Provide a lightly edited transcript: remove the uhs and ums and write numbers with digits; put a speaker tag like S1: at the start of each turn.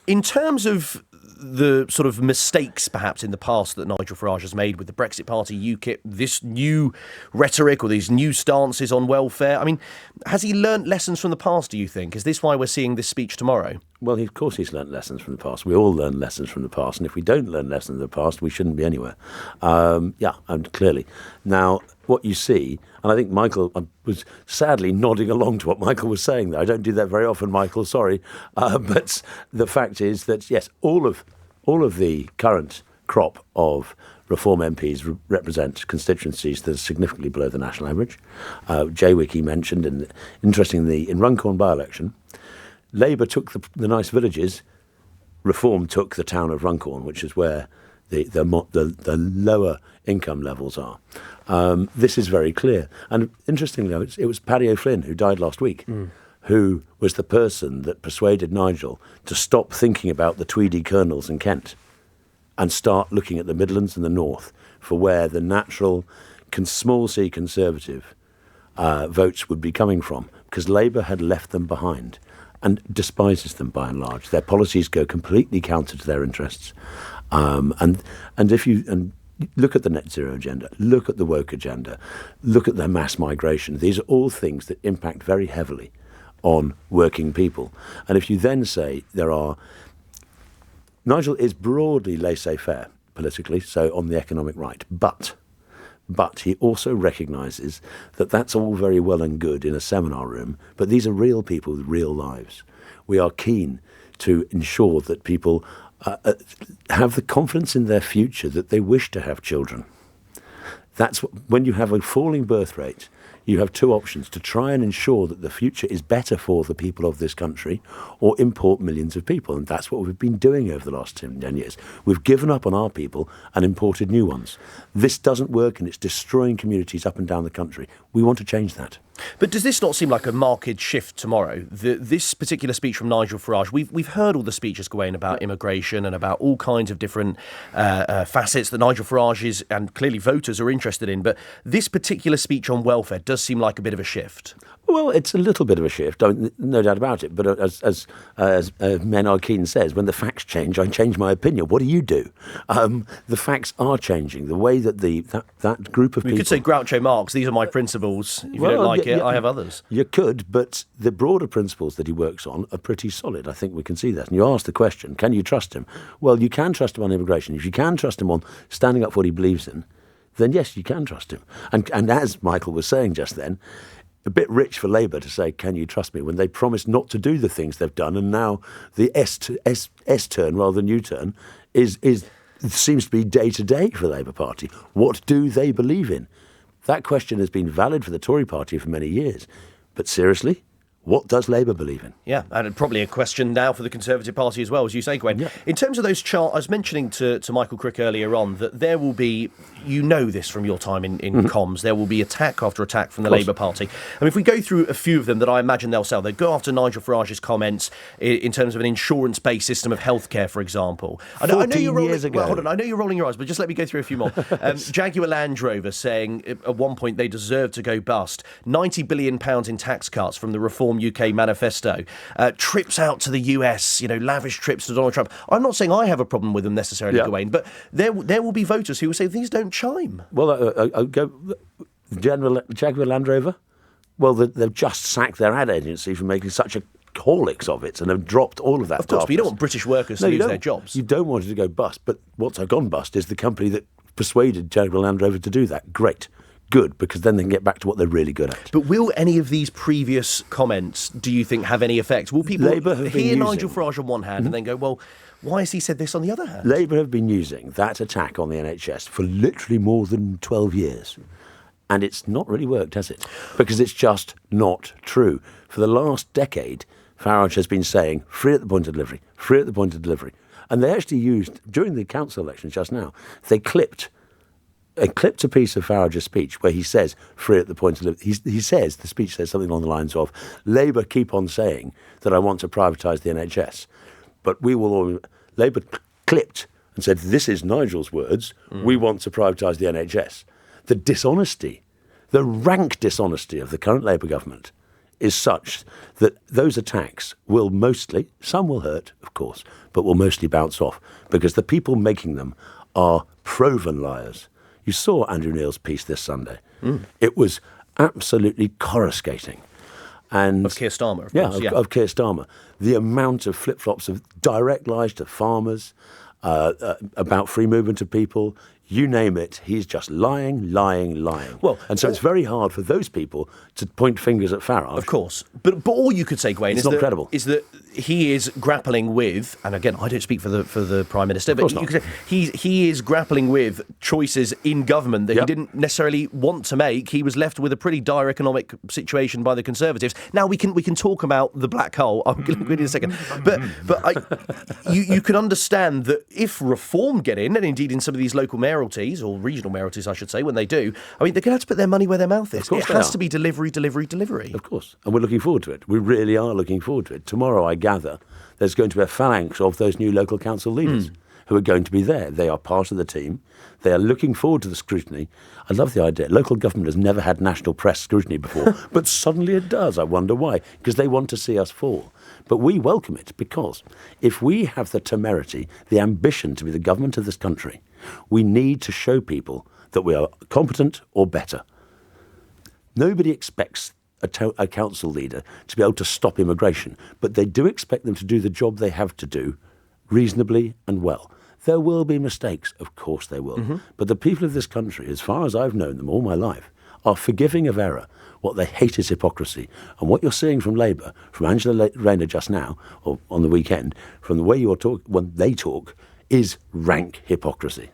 S1: In terms of the sort of mistakes perhaps in the past that Nigel Farage has made with the Brexit Party, UKIP, this new rhetoric or these new stances on welfare, I mean, has he learnt lessons from the past, do you think? Is this why we're seeing this speech tomorrow?
S2: Well, of course he's learnt lessons from the past. We all learn lessons from the past. And if we don't learn lessons from the past, we shouldn't be anywhere. And clearly. Now, what you see, and I think Michael was sadly nodding along to what Michael was saying there. I don't do that very often, Michael, sorry. But the fact is that, yes, all of the current crop of Reform MPs represent constituencies that are significantly below the national average. Jaywick, he mentioned, and interestingly, in Runcorn by-election, Labour took the nice villages, Reform took the town of Runcorn, which is where the lower income levels are. This is very clear. And interestingly, it was Paddy O'Flynn, who died last week, who was the person that persuaded Nigel to stop thinking about the Tweedy Colonels in Kent and start looking at the Midlands and the North for where the natural small C Conservative votes would be coming from, because Labour had left them behind and despises them by and large. Their policies go completely counter to their interests. And if you look at the net zero agenda, look at the woke agenda, look at their mass migration, these are all things that impact very heavily on working people. And if you then say Nigel is broadly laissez-faire politically, so on the economic right, but he also recognises that that's all very well and good in a seminar room, but these are real people with real lives. We are keen to ensure that people have the confidence in their future that they wish to have children. When you have a falling birth rate, you have two options: to try and ensure that the future is better for the people of this country, or import millions of people. And that's what we've been doing over the last 10 years. We've given up on our people and imported new ones. This doesn't work, and it's destroying communities up and down the country. We want to change that.
S1: But does this not seem like a marked shift tomorrow? This particular speech from Nigel Farage, we've heard all the speeches, Gawain, about immigration and about all kinds of different facets that Nigel Farage is, and clearly voters are interested in. But this particular speech on welfare does seem like a bit of a shift.
S2: Well, it's a little bit of a shift, no doubt about it. But as Maynard Keynes says, when the facts change, I change my opinion. What do you do? The facts are changing. The way that that group of people...
S1: You could say Groucho Marx, these are my principles. If you don't like it, I have others.
S2: You could, but the broader principles that he works on are pretty solid. I think we can see that. And you ask the question, can you trust him? Well, you can trust him on immigration. If you can trust him on standing up for what he believes in, then yes, you can trust him. And as Michael was saying just then, a bit rich for Labour to say, can you trust me, when they promised not to do the things they've done, and now the S turn rather than U-turn seems to be day to day for the Labour Party. What do they believe in? That question has been valid for the Tory Party for many years. But seriously, what does Labour believe in?
S1: Yeah, and probably a question now for the Conservative Party as well, as you say, Gawain. Yeah. In terms of those charts, I was mentioning to Michael Crick earlier on that there will be, you know this from your time in comms, there will be attack after attack from the Labour Party. And if we go through a few of them that I imagine they'll sell, they'll go after Nigel Farage's comments in terms of an insurance-based system of healthcare, for example. I know you're rolling,
S2: years ago.
S1: Well, hold on, I know you're rolling your eyes, but just let me go through a few more. Jaguar Land Rover saying at one point they deserve to go bust. £90 billion in tax cuts from the Reform UK manifesto. Trips out to the US, lavish trips to Donald Trump. I'm not saying I have a problem with them necessarily, Gawain, but there will be voters who will say these don't chime.
S2: Well, I'll go Jaguar Land Rover. Well, they've just sacked their ad agency for making such a horlicks of it and have dropped all of that.
S1: Of course, but you don't want British workers to lose their jobs.
S2: You don't want it to go bust. But what's gone bust is the company that persuaded Jaguar Land Rover to do that. Great. Good, because then they can get back to what they're really good at.
S1: But will any of these previous comments, do you think, have any effect? Will people hear Nigel Farage on one hand and then go, well, why has he said this on the other hand?
S2: Labour have been using that attack on the NHS for literally more than 12 years. And it's not really worked, has it? Because it's just not true. For the last decade, Farage has been saying, free at the point of delivery, free at the point of delivery. And they actually used, during the council elections just now, they clipped a piece of Farage's speech where he says, free at the point of delivery. He says, the speech says something along the lines of, Labour keep on saying that I want to privatise the NHS, but Labour clipped and said, this is Nigel's words, we want to privatise the NHS. The dishonesty, the rank dishonesty of the current Labour government is such that those attacks will mostly, some will hurt, of course, but will mostly bounce off because the people making them are proven liars. You saw Andrew Neil's piece this Sunday. It was absolutely coruscating. And
S1: of Keir Starmer, of course.
S2: Of Keir Starmer. The amount of flip-flops of direct lies to farmers, about free movement of people, you name it, he's just lying.
S1: Well,
S2: and so it's very hard for those people to point fingers at Farage.
S1: Of course. But all you could say, Gawain,
S2: It's not credible.
S1: is that he is grappling with, and again, I don't speak for the Prime Minister, but you could say he is grappling with choices in government that he didn't necessarily want to make. He was left with a pretty dire economic situation by the Conservatives. Now we can talk about the black hole. I'm going to go in a second. But you can understand that if reform get in, and indeed in some of these local mayoralties, or regional mayoralties, I should say, when they do, I mean, they're going to have to put their money where their mouth is. It has to be delivery.
S2: Of course. And we're looking forward to it. We really are looking forward to it. Tomorrow, I gather, there's going to be a phalanx of those new local council leaders who are going to be there. They are part of the team. They are looking forward to the scrutiny. I love the idea. Local government has never had national press scrutiny before, but suddenly it does. I wonder why. Because they want to see us fall. But we welcome it because if we have the temerity, the ambition to be the government of this country, we need to show people that we are competent or better. Nobody expects a council leader to be able to stop immigration, but they do expect them to do the job they have to do reasonably and well. There will be mistakes, of course there will. But the people of this country, as far as I've known them all my life, are forgiving of error. What they hate is hypocrisy. And what you're seeing from Labour, from Angela Rayner just now, or on the weekend, from the way when they talk, is rank hypocrisy.